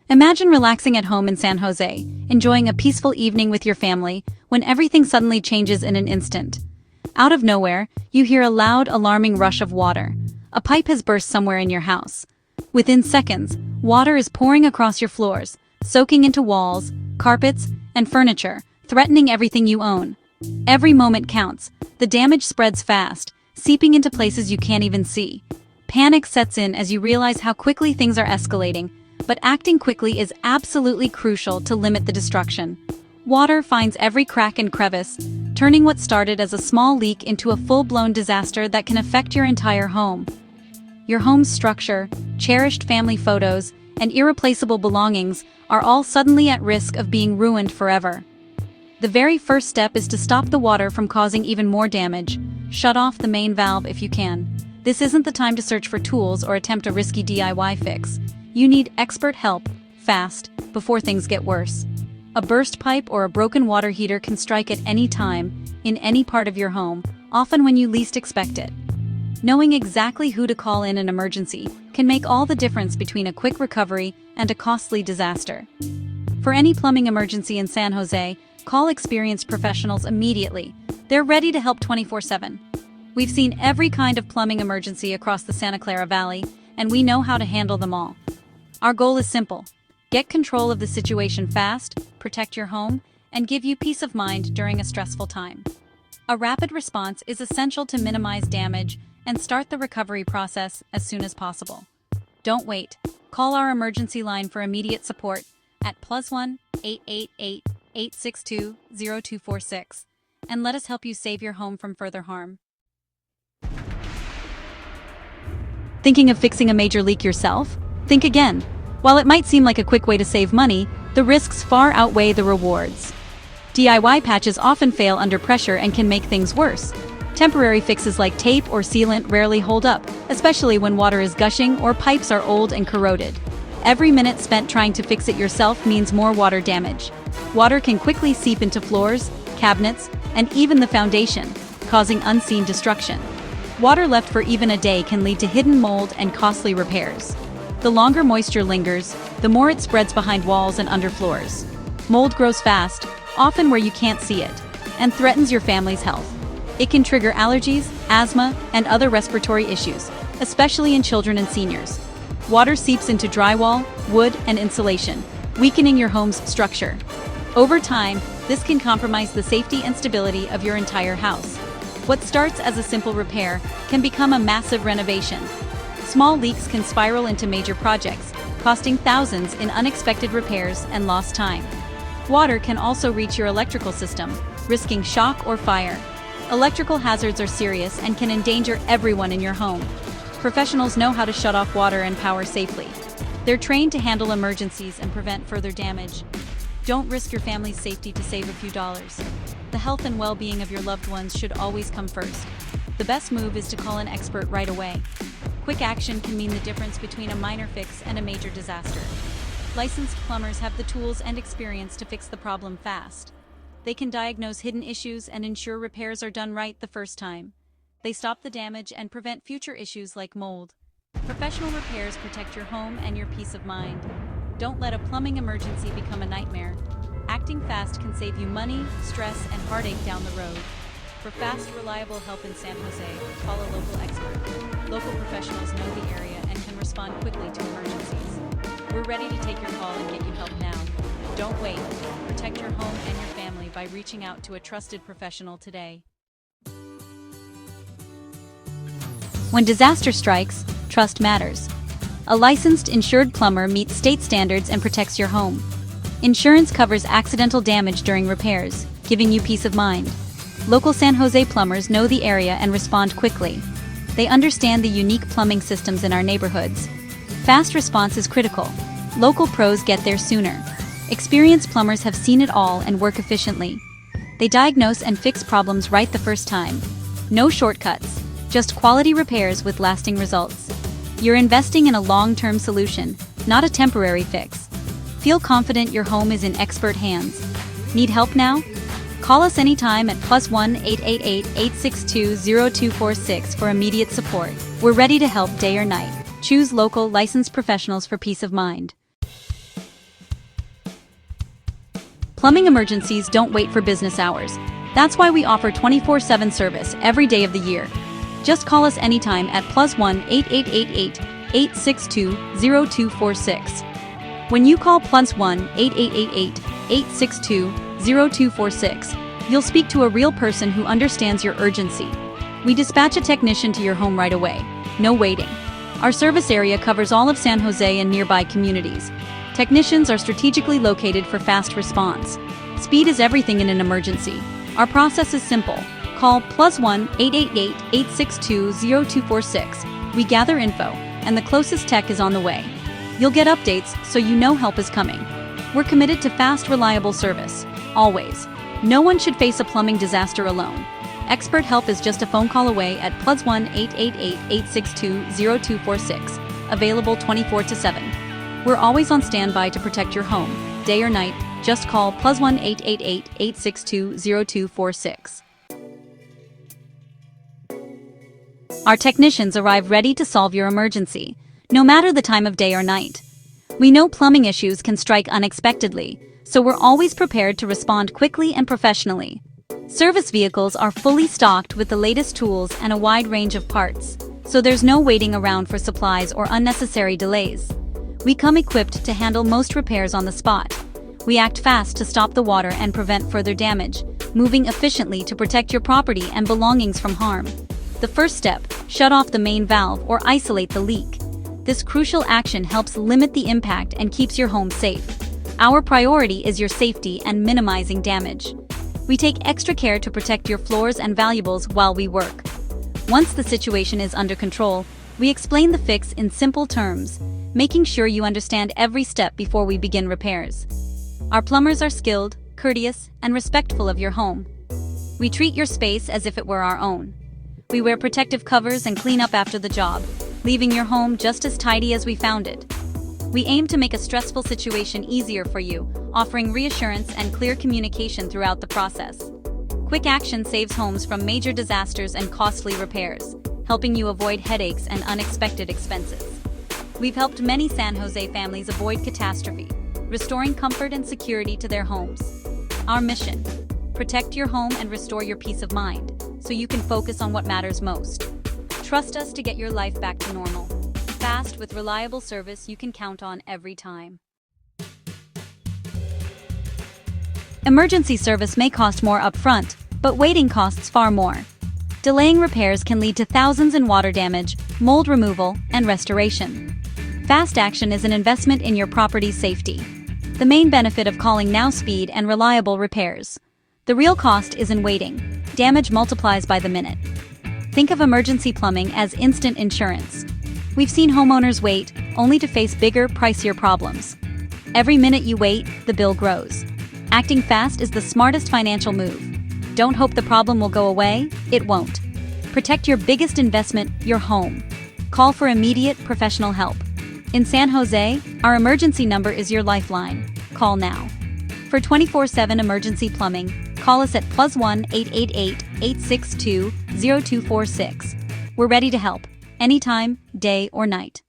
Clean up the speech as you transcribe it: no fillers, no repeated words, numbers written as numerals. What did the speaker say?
Imagine relaxing at home in San Jose, enjoying a peaceful evening with your family, when everything suddenly changes in an instant. Out of nowhere, you hear a loud, alarming rush of water. A pipe has burst somewhere in your house. Within seconds, water is pouring across your floors, soaking into walls, carpets, and furniture, threatening everything you own. Every moment counts. The damage spreads fast, seeping into places you can't even see. Panic sets in as you realize how quickly things are escalating, but acting quickly is absolutely crucial to limit the destruction. Water finds every crack and crevice, turning what started as a small leak into a full-blown disaster that can affect your entire home. Your home's structure, cherished family photos, and irreplaceable belongings are all suddenly at risk of being ruined forever. The very first step is to stop the water from causing even more damage. Shut off the main valve if you can. This isn't the time to search for tools or attempt a risky DIY fix. You need expert help, fast, before things get worse. A burst pipe or a broken water heater can strike at any time, in any part of your home, often when you least expect it. Knowing exactly who to call in an emergency can make all the difference between a quick recovery and a costly disaster. For any plumbing emergency in San Jose, call experienced professionals immediately. They're ready to help 24/7. We've seen every kind of plumbing emergency across the Santa Clara Valley, and we know how to handle them all. Our goal is simple: get control of the situation fast, protect your home, and give you peace of mind during a stressful time. A rapid response is essential to minimize damage and start the recovery process as soon as possible. Don't wait. Call our emergency line for immediate support at +1 888 862 0246 and let us help you save your home from further harm. Thinking of fixing a major leak yourself? Think again. While it might seem like a quick way to save money, the risks far outweigh the rewards. DIY patches often fail under pressure and can make things worse. Temporary fixes like tape or sealant rarely hold up, especially when water is gushing or pipes are old and corroded. Every minute spent trying to fix it yourself means more water damage. Water can quickly seep into floors, cabinets, and even the foundation, causing unseen destruction. Water left for even a day can lead to hidden mold and costly repairs. The longer moisture lingers, the more it spreads behind walls and under floors. Mold grows fast, often where you can't see it, and threatens your family's health. It can trigger allergies, asthma, and other respiratory issues, especially in children and seniors. Water seeps into drywall, wood, and insulation, weakening your home's structure. Over time, this can compromise the safety and stability of your entire house. What starts as a simple repair can become a massive renovation. Small leaks can spiral into major projects, costing thousands in unexpected repairs and lost time. Water can also reach your electrical system, risking shock or fire. Electrical hazards are serious and can endanger everyone in your home. Professionals know how to shut off water and power safely. They're trained to handle emergencies and prevent further damage. Don't risk your family's safety to save a few dollars. The health and well-being of your loved ones should always come first. The best move is to call an expert right away. Quick action can mean the difference between a minor fix and a major disaster. Licensed plumbers have the tools and experience to fix the problem fast. They can diagnose hidden issues and ensure repairs are done right the first time. They stop the damage and prevent future issues like mold. Professional repairs protect your home and your peace of mind. Don't let a plumbing emergency become a nightmare. Acting fast can save you money, stress, and heartache down the road. For fast, reliable help in San Jose, call a local expert. Local professionals know the area and can respond quickly to emergencies. We're ready to take your call and get you help now. Don't wait. Protect your home and your family by reaching out to a trusted professional today. When disaster strikes, trust matters. A licensed, insured plumber meets state standards and protects your home. Insurance covers accidental damage during repairs, giving you peace of mind. Local San Jose plumbers know the area and respond quickly. They understand the unique plumbing systems in our neighborhoods. Fast response is critical. Local pros get there sooner. Experienced plumbers have seen it all and work efficiently. They diagnose and fix problems right the first time. No shortcuts, just quality repairs with lasting results. You're investing in a long-term solution, not a temporary fix. Feel confident your home is in expert hands. Need help now? Call us anytime at +1 888 862 0246 for immediate support. We're ready to help day or night. Choose local, licensed professionals for peace of mind. Plumbing emergencies don't wait for business hours. That's why we offer 24/7 service every day of the year. Just call us anytime at +1 8888 862 0246. When you call +1 8888 862 0246, you'll speak to a real person who understands your urgency. We dispatch a technician to your home right away. No waiting. Our service area covers all of San Jose and nearby communities. Technicians are strategically located for fast response. Speed is everything in an emergency. Our process is simple. Call +1 888 862 0246. We gather info, and the closest tech is on the way. You'll get updates so you know help is coming. We're committed to fast, reliable service. Always. No one should face a plumbing disaster alone. Expert help is just a phone call away at +1 888 862 0246. Available 24/7. We're always on standby to protect your home, day or night. Just call +1 888 862 0246. Our technicians arrive ready to solve your emergency, no matter the time of day or night. We know plumbing issues can strike unexpectedly, so we're always prepared to respond quickly and professionally. Service vehicles are fully stocked with the latest tools and a wide range of parts, so there's no waiting around for supplies or unnecessary delays. We come equipped to handle most repairs on the spot. We act fast to stop the water and prevent further damage, moving efficiently to protect your property and belongings from harm. The first step, shut off the main valve or isolate the leak. This crucial action helps limit the impact and keeps your home safe. Our priority is your safety and minimizing damage. We take extra care to protect your floors and valuables while we work. Once the situation is under control, we explain the fix in simple terms, making sure you understand every step before we begin repairs. Our plumbers are skilled, courteous, and respectful of your home. We treat your space as if it were our own. We wear protective covers and clean up after the job, leaving your home just as tidy as we found it. We aim to make a stressful situation easier for you, offering reassurance and clear communication throughout the process. Quick action saves homes from major disasters and costly repairs, helping you avoid headaches and unexpected expenses. We've helped many San Jose families avoid catastrophe, restoring comfort and security to their homes. Our mission: protect your home and restore your peace of mind, so you can focus on what matters most. Trust us to get your life back to normal. Fast with reliable service you can count on every time. Emergency service may cost more upfront, but waiting costs far more. Delaying repairs can lead to thousands in water damage, mold removal, and restoration. Fast action is an investment in your property's safety. The main benefit of calling now: speed and reliable repairs. The real cost is in waiting. Damage multiplies by the minute. Think of emergency plumbing as instant insurance. We've seen homeowners wait, only to face bigger, pricier problems. Every minute you wait, the bill grows. Acting fast is the smartest financial move. Don't hope the problem will go away, it won't. Protect your biggest investment, your home. Call for immediate, professional help. In San Jose, our emergency number is your lifeline. Call now. For 24/7 emergency plumbing, call us at +1 888 862 0246. We're ready to help, anytime, day or night.